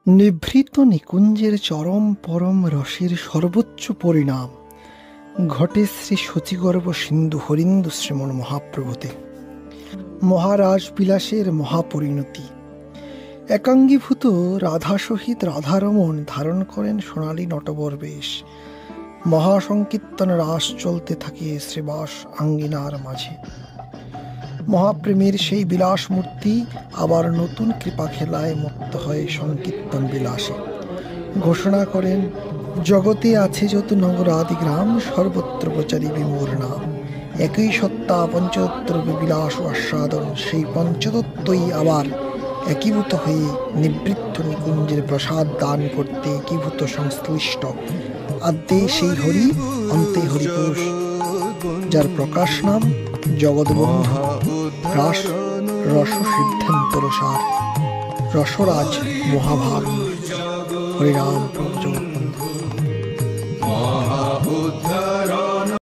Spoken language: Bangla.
নিভৃত নিকুঞ্জের চরম পরম রসের সর্বোচ্চ পরিণাম ঘটে শ্রী শচীগর্ভ সিন্ধু হরিন্দু শ্রীমন মহাপ্রভুতে। মহারাজ বিলাসের মহাপরিণতি। একাঙ্গীভূত রাধা সহিত রাধারমণ ধারণ করেন সোনালী নটবর বেশ। মহাসংকীর্তন রাস চলতে থাকে শ্রীবাস আঙ্গিনার মাঝে। মহাপ্রেমের সেই বিলাস মূর্তি আবার নতুন কৃপা খেলায় মুক্ত হয় সংকীর্তন বিলাসে। ঘোষণা করেন, জগতে আছে যত নগরাদি গ্রাম, সর্বত্র প্রচারিবে মোর নাম। একই সত্তা পঞ্চতত্ত্ব বিলাস ও আস্বাদন, সেই পঞ্চতত্ত্বই আবার একীভূত হয়ে নিবৃত্ত নিকুঞ্জের প্রসাদ দান করতে একীভূত সংশ্লিষ্ট। আদ্যে সেই হরি, অন্তে হরিপুরুষ, যার প্রকাশ নাম জগৎবন্ধু। রাস রস সিদ্ধান্ত রসার রসরাজ মহাভাগ। হরিরাম প্রভু।